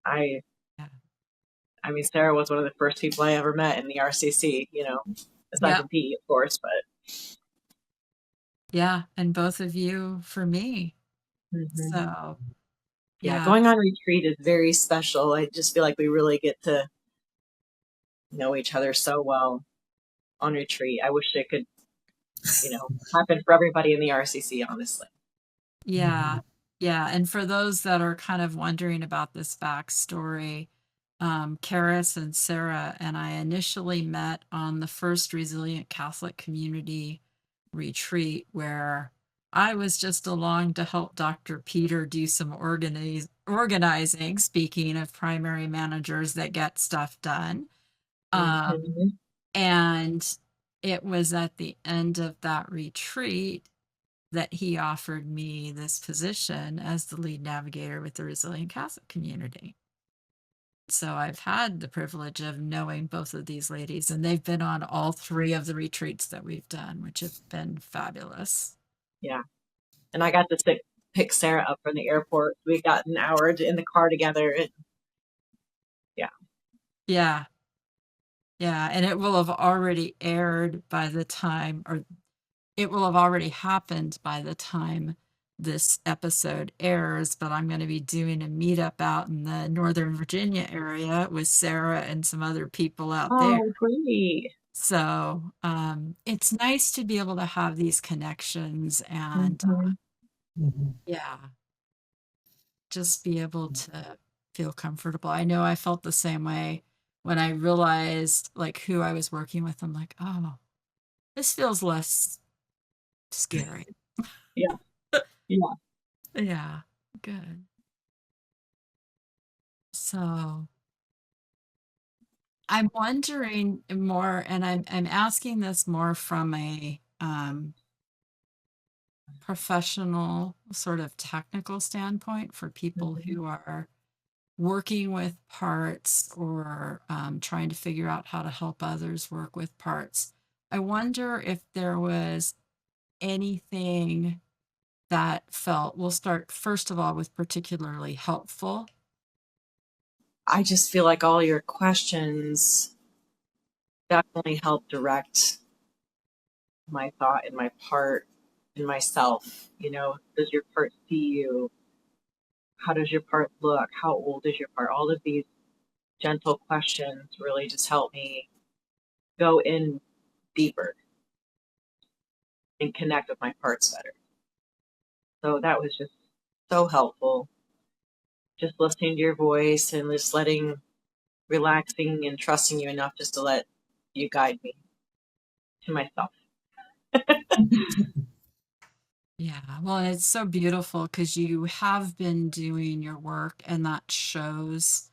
I, Yeah. I mean, Sarah was one of the first people I ever met in the RCC. Aside Yeah. from Pete, of course, but Yeah. And both of you for me. hmm So yeah, yeah. going on retreat is very special. I just feel like we really get to know each other so well. on retreat. I wish it could, happen for everybody in the RCC, honestly. Yeah. Yeah. And for those that are kind of wondering about this backstory, Caris and Sarah and I initially met on the first Resilient Catholic Community retreat where I was just along to help Dr. Peter do some organizing, speaking of primary managers that get stuff done. Mhm. And it was at the end of that retreat that he offered me this position as the lead navigator with the Resilient Catholic Community. So I've had the privilege of knowing both of these ladies, and they've been on all three of the retreats that we've done, which have been fabulous. Yeah. And I got to pick Sarah up from the airport. We got an hour in the car together. And yeah. Yeah. Yeah. And it will have already aired by the time, or it will have already happened by the time this episode airs, but I'm going to be doing a meetup out in the Northern Virginia area with Sarah and some other people out there. Oh, great. So it's nice to be able to have these connections and yeah, just be able to feel comfortable. I know I felt the same way when I realized like who I was working with. I'm like, oh, this feels less scary. Yeah. Yeah. Yeah, good. So I'm wondering more, and I'm asking this more from a professional, sort of technical standpoint for people who are working with parts or trying to figure out how to help others work with parts. I wonder if there was anything that felt, we'll start first of all with particularly helpful. I just feel like all your questions definitely help direct my thought and my part and myself. Does your part see you? How does your part look? How old is your part? All of these gentle questions really just help me go in deeper and connect with my parts better. So that was just so helpful. Just listening to your voice and just relaxing and trusting you enough just to let you guide me to myself. Yeah, well, it's so beautiful because you have been doing your work, and that shows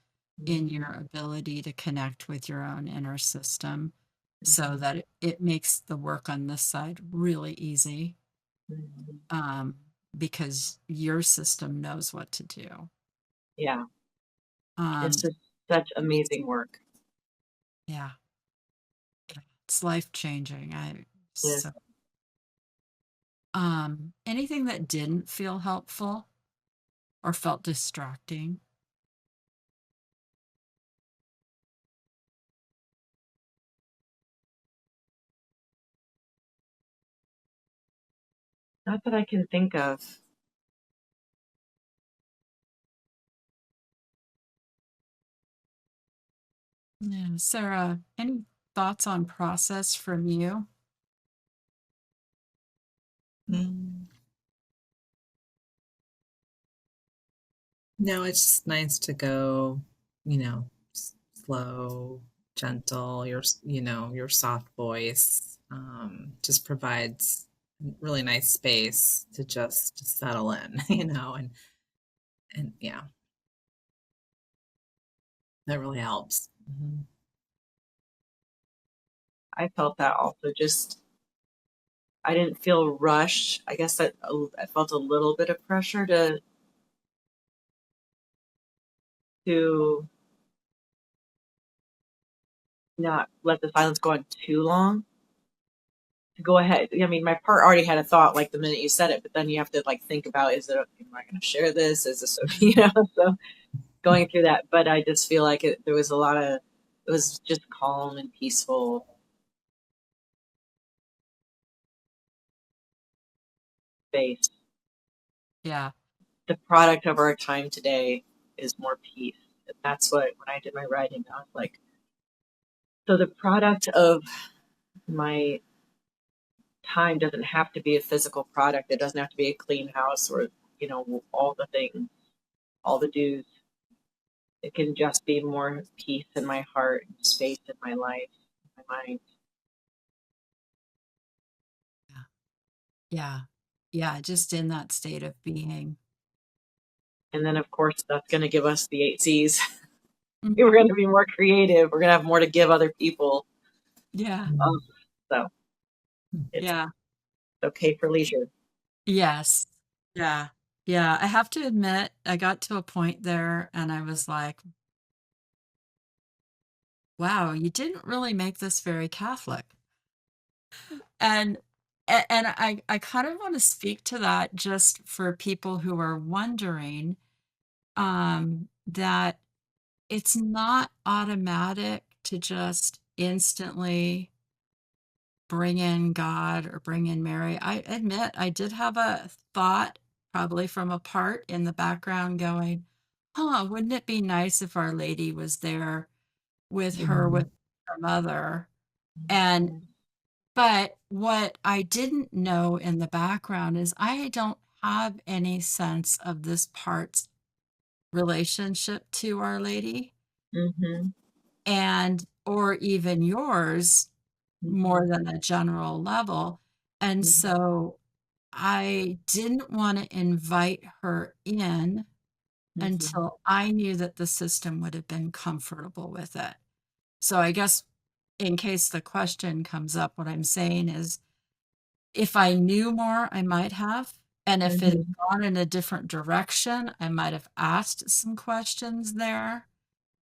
in your ability to connect with your own inner system so that it makes the work on this side really easy because your system knows what to do. Yeah. It's just such amazing work. Yeah. It's life changing. Yes. So anything that didn't feel helpful or felt distracting? Not that I can think of. Yeah, Sarah, any thoughts on process from you? Mm. No, it's just nice to go, slow, gentle. Your soft voice just provides really nice space to just settle in, and yeah, that really helps. I felt that also. I didn't feel rushed. I guess that I felt a little bit of pressure to not let the silence go on too long. To go ahead. I mean, my part already had a thought like the minute you said it, but then you have to like think about, am I going to share this? Is this okay? So going through that, but I just feel like there was it was just calm and peaceful space. Yeah. The product of our time today is more peace. And that's what, when I did my writing, I was like, so the product of my time doesn't have to be a physical product. It doesn't have to be a clean house or, all the things, all the dues. It can just be more peace in my heart and space in my life, my mind. Yeah. Yeah. Yeah. Just in that state of being. And then, of course, that's going to give us the 8 C's. Mhm. We're going to be more creative. We're going to have more to give other people. Yeah. So it's Yeah. okay for leisure. Yes. Yeah. Yeah. I have to admit, I got to a point there and I was like, wow, you didn't really make this very Catholic. And I kind of want to speak to that just for people who are wondering that it's not automatic to just instantly bring in God or bring in Mary. I admit I did have a thought, probably from a part in the background, going, wouldn't it be nice if Our Lady was there with her, with her mother? And but what I didn't know in the background is I don't have any sense of this part's relationship to Our Lady, Mm-hmm. and or even yours, more than a general level. And Mm-hmm. so I didn't want to invite her in Mm-hmm. until I knew that the system would have been comfortable with it. So I guess in case the question comes up, what I'm saying is if I knew more, I might have. And if it had Mm-hmm. gone in a different direction, I might have asked some questions there.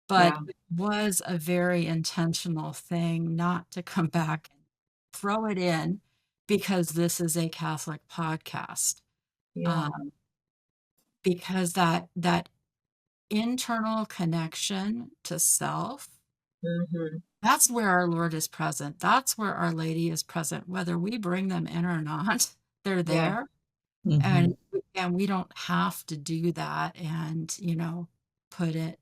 But Yeah. it was a very intentional thing not to come back and throw it in because this is a Catholic podcast. Yeah. Um, because that internal connection to self, Mm-hmm. that's where our Lord is present. That's where Our Lady is present, whether we bring them in or not. They're Yeah. there. And we don't have to do that and, put it,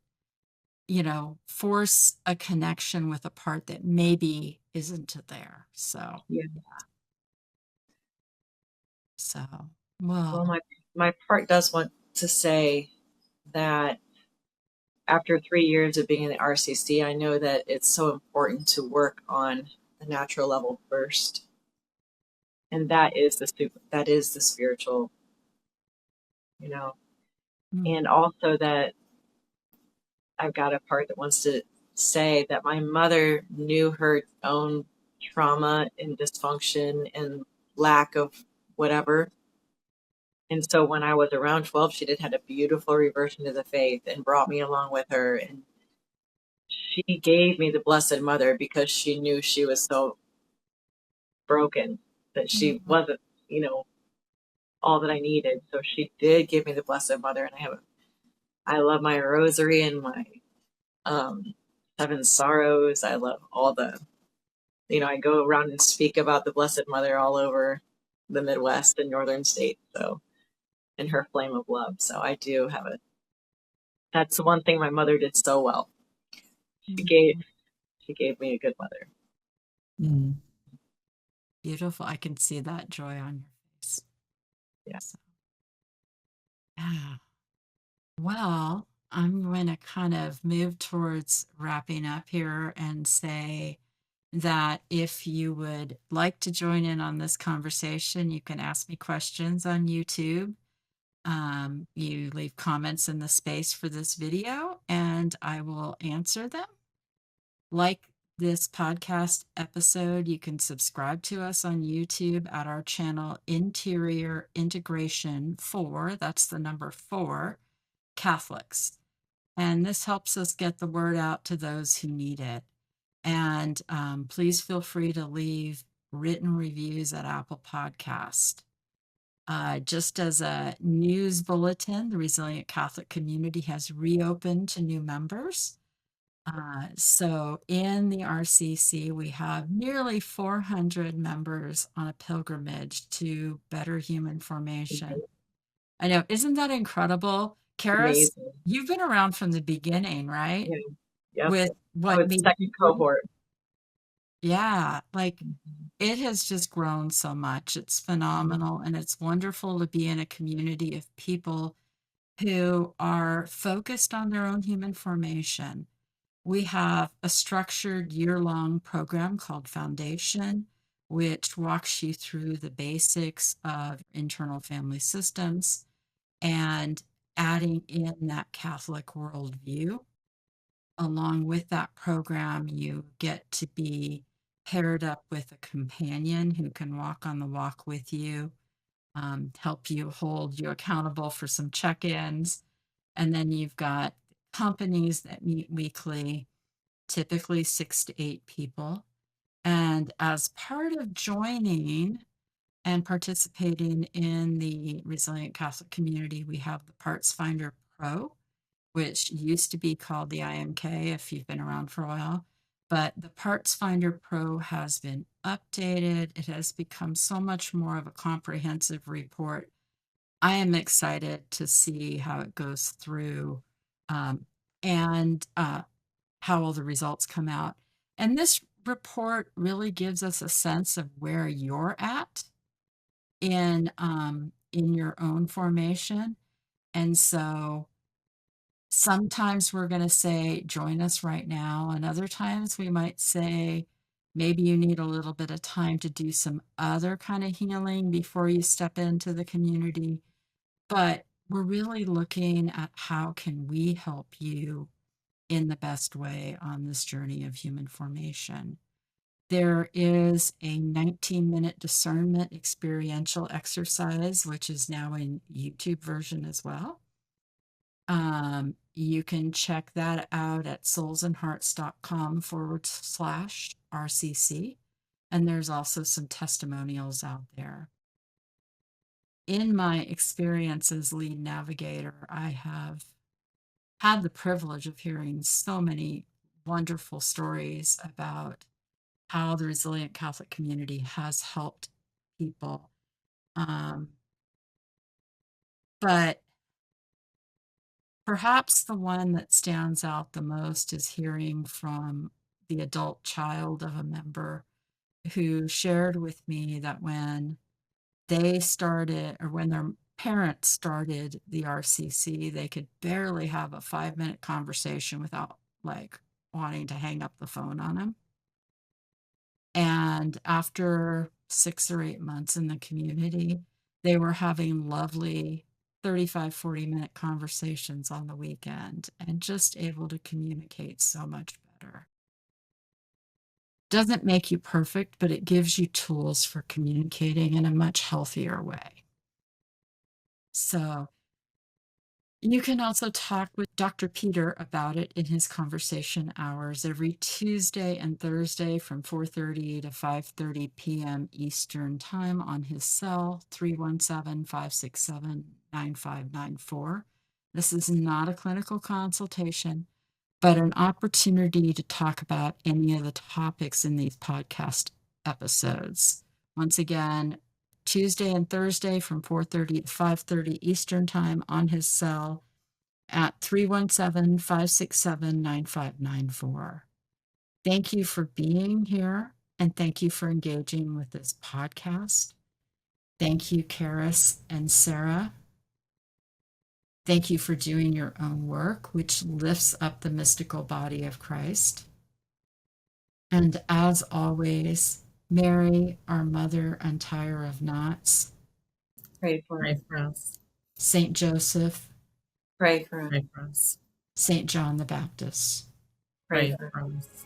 force a connection with a part that maybe isn't there. So, Yeah. so, Well, well, my part does want to say that after 3 years of being in the RCC, I know that it's so important to work on the natural level first, and that is the spiritual, you know, mm, and also that I've got a part that wants to say that my mother knew her own trauma and dysfunction and lack of whatever. And so when I was around 12, she did had a beautiful reversion to the faith and brought me along with her. And she gave me the Blessed Mother because she knew she was so broken that she mm, wasn't, all that I needed. So she did give me the Blessed Mother, and I love my rosary and my um, Seven Sorrows. I love all I go around and speak about the Blessed Mother all over the Midwest and northern states. So, and her flame of love. So I do have that's the one thing my mother did so well. She gave mm. she gave me a good mother. Beautiful. I can see that joy on your face. Yeah. So, yeah. Well, I'm going to kind of move towards wrapping up here and say that if you would like to join in on this conversation, you can ask me questions on YouTube. You leave comments in the space for this video, and I will answer them. Like this podcast episode, you can subscribe to us on YouTube at our channel Interior Integration 4. That's the number 4 Catholics. And this helps us get the word out to those who need it. And please feel free to leave written reviews at Apple Podcast. Just as a news bulletin, the Resilient Catholic Community has reopened to new members. So in the RCC, we have nearly 400 members on a pilgrimage to better human formation. I know, isn't that incredible? Caris, Amazing. you've been around from the beginning, right? Yeah. Yep. With I what was made second you, cohort. Yeah, like Mhm. it has just grown so much. It's phenomenal, and it's wonderful to be in a community of people who are focused on their own human formation. We have a structured year-long program called Foundation, which walks you through the basics of internal family systems and adding in that Catholic worldview. Along with that program, you get to be paired up with a companion who can walk on the walk with you, help you hold you accountable for some check-ins. And then you've got companies that meet weekly, typically 6 to 8 people. And as part of joining and participating in the Resilient Catholic community, we have the Parts Finder Pro, which used to be called the IMK if you've been around for a while. But the Parts Finder Pro has been updated. It has become so much more of a comprehensive report. I am excited to see how it goes through, um, and how all the results come out. And this report really gives us a sense of where you're at in your own formation. And so sometimes we're going to say, join us right now. And other times we might say, maybe you need a little bit of time to do some other kind of healing before you step into the community. But we're really looking at how can we help you in the best way on this journey of human formation. There is a 19-minute discernment experiential exercise, which is now in YouTube version as well. You can check that out at soulsandhearts.com/RCC. And there's also some testimonials out there. In my experience as lead navigator, I have had the privilege of hearing so many wonderful stories about how the Resilient Catholic community has helped people. Um, but perhaps the one that stands out the most is hearing from the adult child of a member who shared with me that when they started, or when their parents started the RCC, they could barely have a 5-minute conversation without like wanting to hang up the phone on them. And after 6 or 8 months in the community, they were having lovely 35-40 minute conversations on the weekend and just able to communicate so much better. Doesn't make you perfect, but it gives you tools for communicating in a much healthier way. So you can also talk with Dr. Peter about it in his conversation hours every Tuesday and Thursday from 4:30 to 5:30 p.m. Eastern Time on his cell 317-567-9594. This is not a clinical consultation, but an opportunity to talk about any of the topics in these podcast episodes. Once again, Tuesday and Thursday from 4:30 to 5:30 Eastern Time on his cell at 317-567-9594. Thank you for being here, and thank you for engaging with this podcast. Thank you, Caris and Sarah. Thank you for doing your own work, which lifts up the mystical body of Christ. And as always, Mary, our mother, untier of knots. Pray for Pray for us. Saint Joseph. Pray for Pray for us. Saint John the Baptist. Pray Pray for for us.